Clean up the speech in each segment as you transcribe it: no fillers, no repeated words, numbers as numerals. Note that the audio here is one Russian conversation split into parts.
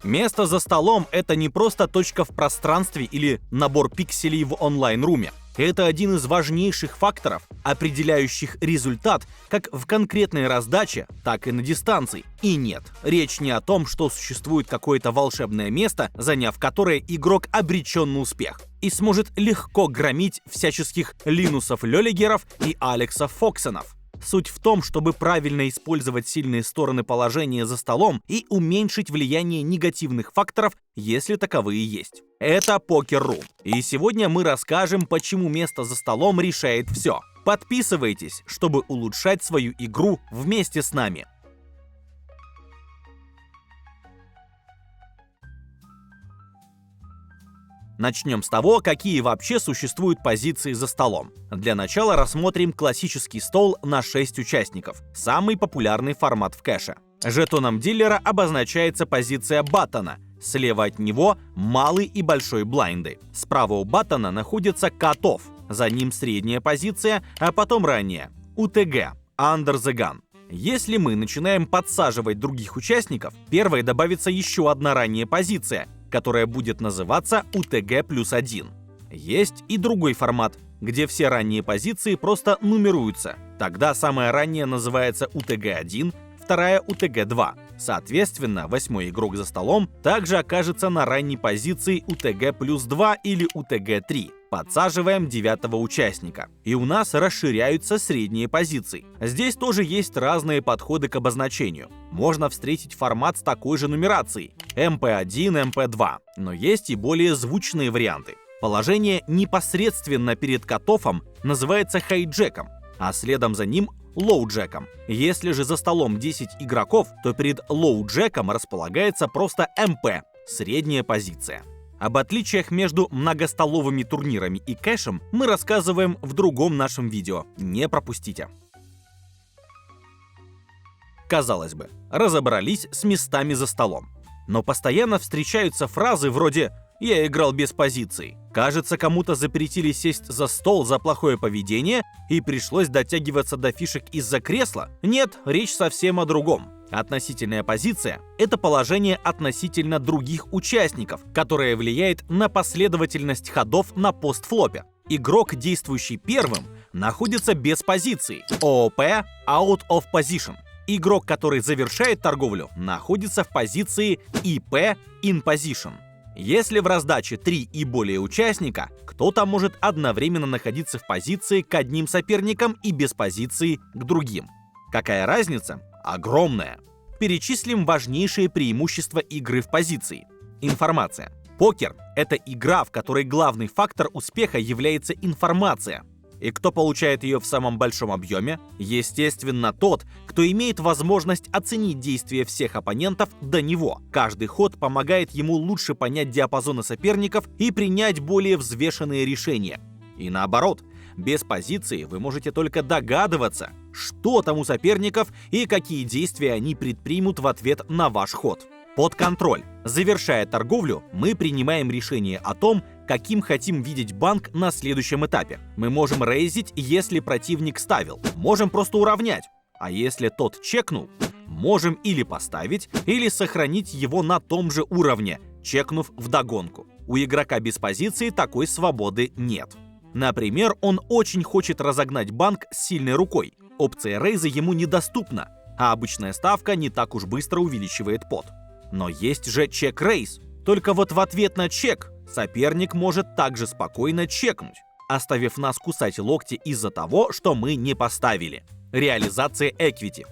Место за столом — это не просто точка в пространстве или набор пикселей в онлайн-руме. Это один из важнейших факторов, определяющих результат как в конкретной раздаче, так и на дистанции. И нет, речь не о том, что существует какое-то волшебное место, заняв которое игрок обречен на успех и сможет легко громить всяческих Линусов Лёлигеров и Алексов Фоксенов. Суть в том, чтобы правильно использовать сильные стороны положения за столом и уменьшить влияние негативных факторов, если таковые есть. Это Покер.ру. И сегодня мы расскажем, почему место за столом решает все. Подписывайтесь, чтобы улучшать свою игру вместе с нами. Начнем с того, какие вообще существуют позиции за столом. Для начала рассмотрим классический стол на 6 участников, самый популярный формат в кэше. Жетоном дилера обозначается позиция баттона, слева от него малый и большой блайнды. Справа у баттона находится cut-off, за ним средняя позиция, а потом ранняя, UTG, under the gun. Если мы начинаем подсаживать других участников, первой добавится еще одна ранняя позиция, которая будет называться UTG+1. Есть и другой формат, где все ранние позиции просто нумеруются. Тогда самая ранняя называется UTG1, вторая UTG2. Соответственно, 8-й игрок за столом также окажется на ранней позиции UTG+2 или UTG3. Подсаживаем 9-го участника. И у нас расширяются средние позиции. Здесь тоже есть разные подходы к обозначению. Можно встретить формат с такой же нумерацией MP1, MP2. Но есть и более звучные варианты. Положение непосредственно перед кат-оффом называется хайджеком, а следом за ним лоуджеком. Если же за столом 10 игроков, то перед лоуджеком располагается просто MP, средняя позиция. Об отличиях между многостоловыми турнирами и кэшем мы рассказываем в другом нашем видео, не пропустите. Казалось бы, разобрались с местами за столом. Но постоянно встречаются фразы вроде «я играл без позиций». Кажется, кому-то запретили сесть за стол за плохое поведение и пришлось дотягиваться до фишек из-за кресла. Нет, речь совсем о другом. Относительная позиция — это положение относительно других участников, которое влияет на последовательность ходов на постфлопе. Игрок, действующий первым, находится без позиции. ООП — out of position. Игрок, который завершает торговлю, находится в позиции ИП in position. Если в раздаче 3 и более участника, кто-то может одновременно находиться в позиции к одним соперникам и без позиции к другим. Какая разница? Огромная. Перечислим важнейшие преимущества игры в позиции. Информация. Покер — это игра, в которой главный фактор успеха является информация. И кто получает ее в самом большом объеме? Естественно, тот, кто имеет возможность оценить действия всех оппонентов до него. Каждый ход помогает ему лучше понять диапазоны соперников и принять более взвешенные решения. И наоборот, без позиции вы можете только догадываться, что там у соперников и какие действия они предпримут в ответ на ваш ход. Под контроль. Завершая торговлю, мы принимаем решение о том, каким хотим видеть банк на следующем этапе. Мы можем рейзить, если противник ставил. Можем просто уравнять. А если тот чекнул, можем или поставить, или сохранить его на том же уровне, чекнув вдогонку. У игрока без позиции такой свободы нет. Например, он очень хочет разогнать банк с сильной рукой. Опция рейза ему недоступна, а обычная ставка не так уж быстро увеличивает пот. Но есть же чек-рейз. Только вот в ответ на чек соперник может также спокойно чекнуть, оставив нас кусать локти из-за того, что мы не поставили. Реализация эквити.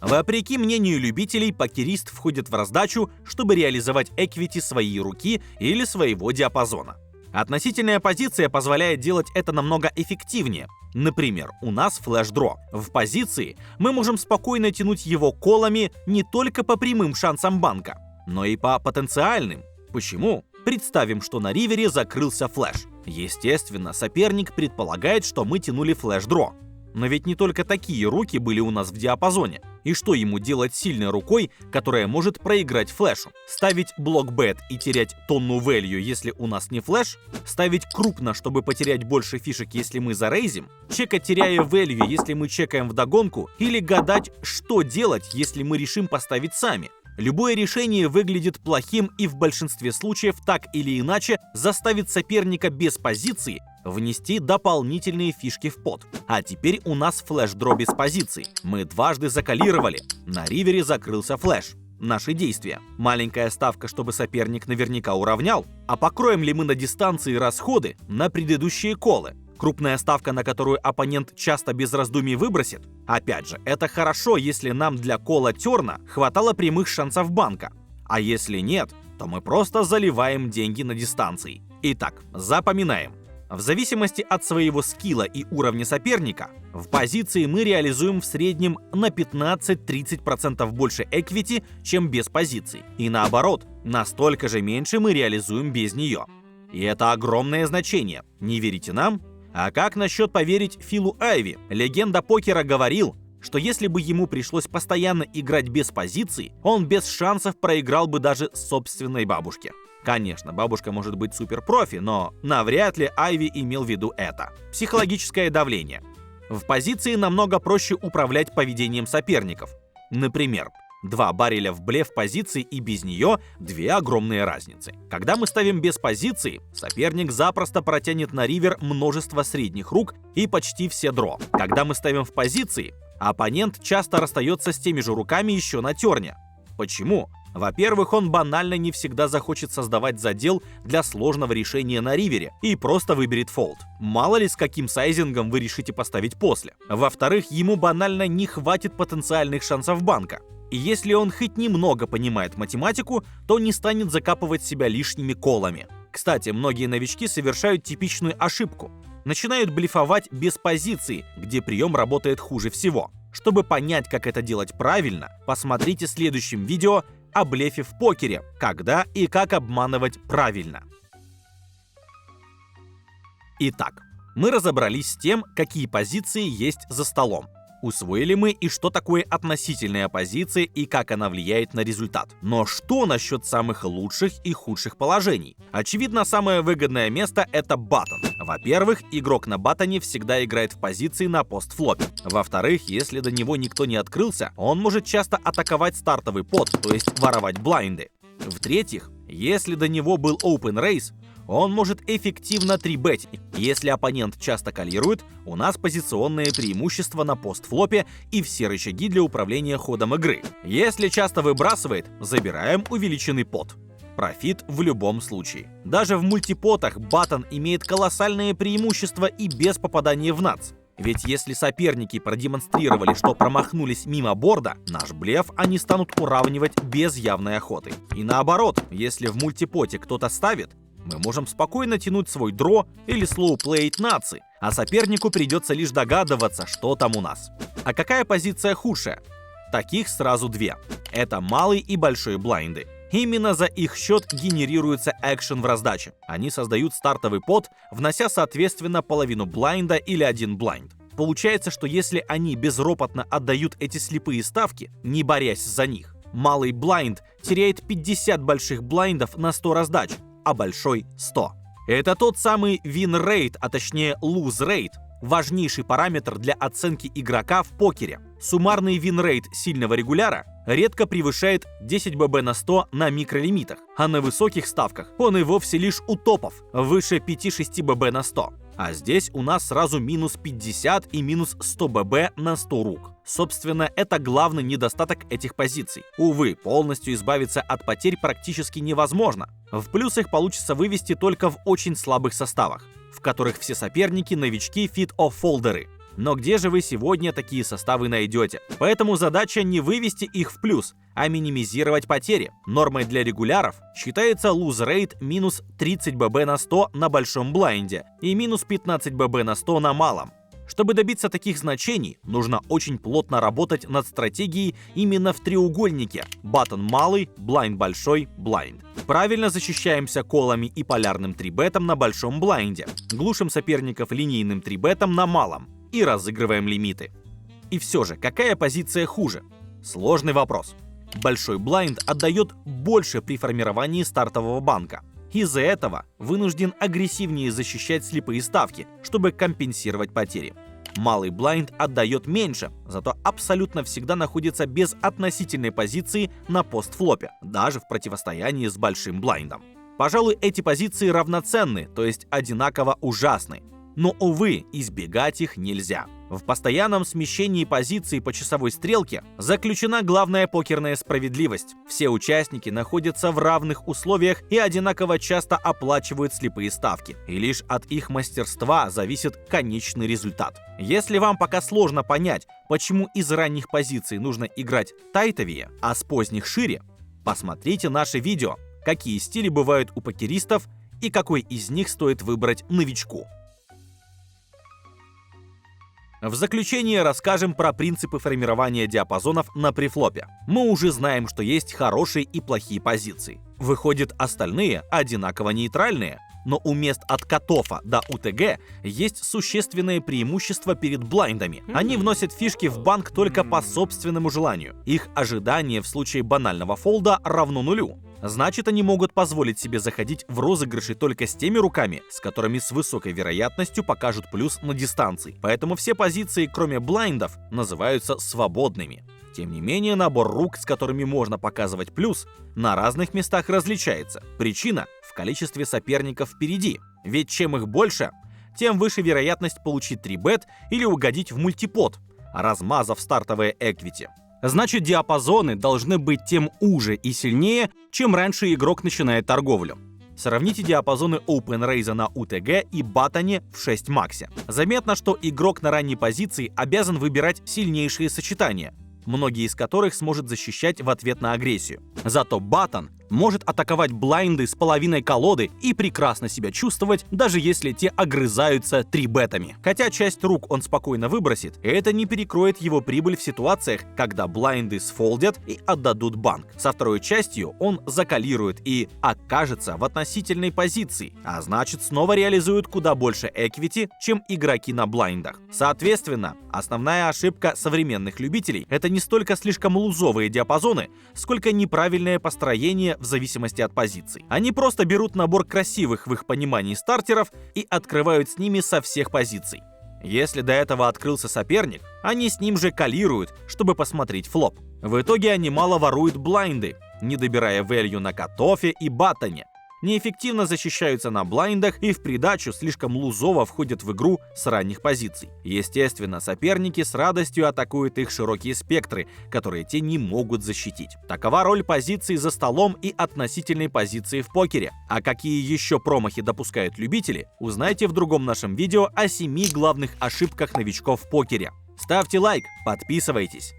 Вопреки мнению любителей, покерист входит в раздачу, чтобы реализовать эквити своей руки или своего диапазона. Относительная позиция позволяет делать это намного эффективнее. Например, у нас флеш-дро. В позиции мы можем спокойно тянуть его колами не только по прямым шансам банка, но и по потенциальным. Почему? Представим, что на ривере закрылся флеш. Естественно, соперник предполагает, что мы тянули флеш-дро. Но ведь не только такие руки были у нас в диапазоне. И что ему делать сильной рукой, которая может проиграть флешу? Ставить блок-бет и терять тонну value, если у нас не флеш? Ставить крупно, чтобы потерять больше фишек, если мы зарейзим? Чекать, теряя value, если мы чекаем вдогонку? Или гадать, что делать, если мы решим поставить сами? Любое решение выглядит плохим и в большинстве случаев так или иначе заставит соперника без позиции внести дополнительные фишки в пот. А теперь у нас флеш-дро без позиций. Мы дважды закалировали. На ривере закрылся флеш. Наши действия. Маленькая ставка, чтобы соперник наверняка уравнял. А покроем ли мы на дистанции расходы на предыдущие колы? Крупная ставка, на которую оппонент часто без раздумий выбросит. Опять же, это хорошо, если нам для кола терна хватало прямых шансов банка. А если нет, то мы просто заливаем деньги на дистанции. Итак, запоминаем. В зависимости от своего скилла и уровня соперника, в позиции мы реализуем в среднем на 15-30% больше эквити, чем без позиций. И наоборот, настолько же меньше мы реализуем без нее. И это огромное значение. Не верите нам? А как насчет поверить Филу Айви? Легенда покера говорил, что если бы ему пришлось постоянно играть без позиций, он без шансов проиграл бы даже собственной бабушке. Конечно, бабушка может быть суперпрофи, но навряд ли Айви имел в виду это. Психологическое давление. В позиции намного проще управлять поведением соперников. Например, 2 барреля в блеф позиции и без нее 2 огромные разницы. Когда мы ставим без позиции, соперник запросто протянет на ривер множество средних рук и почти все дро. Когда мы ставим в позиции, оппонент часто расстается с теми же руками еще на терне. Почему? Во-первых, он банально не всегда захочет создавать задел для сложного решения на ривере и просто выберет фолд. Мало ли с каким сайзингом вы решите поставить после. Во-вторых, ему банально не хватит потенциальных шансов банка. И если он хоть немного понимает математику, то не станет закапывать себя лишними колами. Кстати, многие новички совершают типичную ошибку. Начинают блефовать без позиции, где прием работает хуже всего. Чтобы понять, как это делать правильно, посмотрите в следующем видео о блефе в покере, когда и как обманывать правильно. Итак, мы разобрались с тем, какие позиции есть за столом. Усвоили мы и что такое относительная позиция и как она влияет на результат. Но что насчет самых лучших и худших положений? Очевидно, самое выгодное место — это баттон. Во-первых, игрок на баттоне всегда играет в позиции на постфлопе. Во-вторых, если до него никто не открылся, он может часто атаковать стартовый пот, то есть воровать блайнды. В-третьих, если до него был open raise, он может эффективно 3-бетить. Если оппонент часто калирует, у нас позиционное преимущество на постфлопе и все рычаги для управления ходом игры. Если часто выбрасывает, забираем увеличенный пот. Профит в любом случае. Даже в мультипотах баттон имеет колоссальное преимущество и без попадания в нац. Ведь если соперники продемонстрировали, что промахнулись мимо борда, наш блеф они станут уравнивать без явной охоты. И наоборот, если в мультипоте кто-то ставит, мы можем спокойно тянуть свой дро или слоуплеить нацы, а сопернику придется лишь догадываться, что там у нас. А какая позиция худшая? Таких сразу 2. Это малый и большой блайнды. Именно за их счет генерируется экшен в раздаче. Они создают стартовый пот, внося соответственно половину блайнда или 1 блайнд. Получается, что если они безропотно отдают эти слепые ставки, не борясь за них, малый блайнд теряет 50 больших блайндов на 100 раздач, а большой 100. Это тот самый win rate, а точнее lose rate, важнейший параметр для оценки игрока в покере. Суммарный win rate сильного регуляра редко превышает 10 ББ на 100 на микролимитах, а на высоких ставках он и вовсе лишь у топов, выше 5-6 ББ на 100. А здесь у нас сразу минус 50 и минус 100 ББ на 100 рук. Собственно, это главный недостаток этих позиций. Увы, полностью избавиться от потерь практически невозможно. В плюс их получится вывести только в очень слабых составах, в которых все соперники новички фит-офф-фолдеры. Но где же вы сегодня такие составы найдете? Поэтому задача не вывести их в плюс, а минимизировать потери. Нормой для регуляров считается lose rate минус 30 ББ на 100 на большом блайнде и минус 15 ББ на 100 на малом. Чтобы добиться таких значений, нужно очень плотно работать над стратегией именно в треугольнике баттон малый, блайнд большой, блайнд. Правильно защищаемся колами и полярным 3-бетом на большом блайнде, глушим соперников линейным 3-бетом на малом и разыгрываем лимиты. И все же, какая позиция хуже? Сложный вопрос. Большой блайнд отдает больше при формировании стартового банка. Из-за этого вынужден агрессивнее защищать слепые ставки, чтобы компенсировать потери. Малый блайнд отдает меньше, зато абсолютно всегда находится без относительной позиции на постфлопе, даже в противостоянии с большим блайндом. Пожалуй, эти позиции равноценны, то есть одинаково ужасны. Но, увы, избегать их нельзя. В постоянном смещении позиций по часовой стрелке заключена главная покерная справедливость. Все участники находятся в равных условиях и одинаково часто оплачивают слепые ставки. И лишь от их мастерства зависит конечный результат. Если вам пока сложно понять, почему из ранних позиций нужно играть тайтовее, а с поздних шире, посмотрите наше видео, какие стили бывают у покеристов и какой из них стоит выбрать новичку. В заключение расскажем про принципы формирования диапазонов на префлопе. Мы уже знаем, что есть хорошие и плохие позиции. Выходит, остальные одинаково нейтральные. Но у мест от кат-оффа до УТГ есть существенное преимущество перед блайндами. Они вносят фишки в банк только по собственному желанию. Их ожидание в случае банального фолда равно нулю. Значит, они могут позволить себе заходить в розыгрыши только с теми руками, с которыми с высокой вероятностью покажут плюс на дистанции. Поэтому все позиции, кроме блайндов, называются свободными. Тем не менее, набор рук, с которыми можно показывать плюс, на разных местах различается. Причина в количестве соперников впереди. Ведь чем их больше, тем выше вероятность получить 3-бет или угодить в мультипот, размазав стартовое эквити. Значит, диапазоны должны быть тем уже и сильнее, чем раньше игрок начинает торговлю. Сравните диапазоны Open Raise на УТГ и Баттоне в 6 максе. Заметно, что игрок на ранней позиции обязан выбирать сильнейшие сочетания, многие из которых сможет защищать в ответ на агрессию. Зато Баттон может атаковать блайнды с половиной колоды и прекрасно себя чувствовать, даже если те огрызаются 3-бетами. Хотя часть рук он спокойно выбросит, и это не перекроет его прибыль в ситуациях, когда блайнды сфолдят и отдадут банк. Со второй частью он закалирует и окажется в относительной позиции, а значит снова реализует куда больше эквити, чем игроки на блайндах. Соответственно, основная ошибка современных любителей — это не столько слишком лузовые диапазоны, сколько неправильное построение в зависимости от позиций. Они просто берут набор красивых в их понимании стартеров и открывают с ними со всех позиций. Если до этого открылся соперник, они с ним же калируют, чтобы посмотреть флоп. В итоге они мало воруют блайнды, не добирая value на кат-оффе и баттоне, неэффективно защищаются на блайндах и в придачу слишком лузово входят в игру с ранних позиций. Естественно, соперники с радостью атакуют их широкие спектры, которые те не могут защитить. Такова роль позиций за столом и относительной позиции в покере. А какие еще промахи допускают любители, узнайте в другом нашем видео о 7 главных ошибках новичков в покере. Ставьте лайк, подписывайтесь.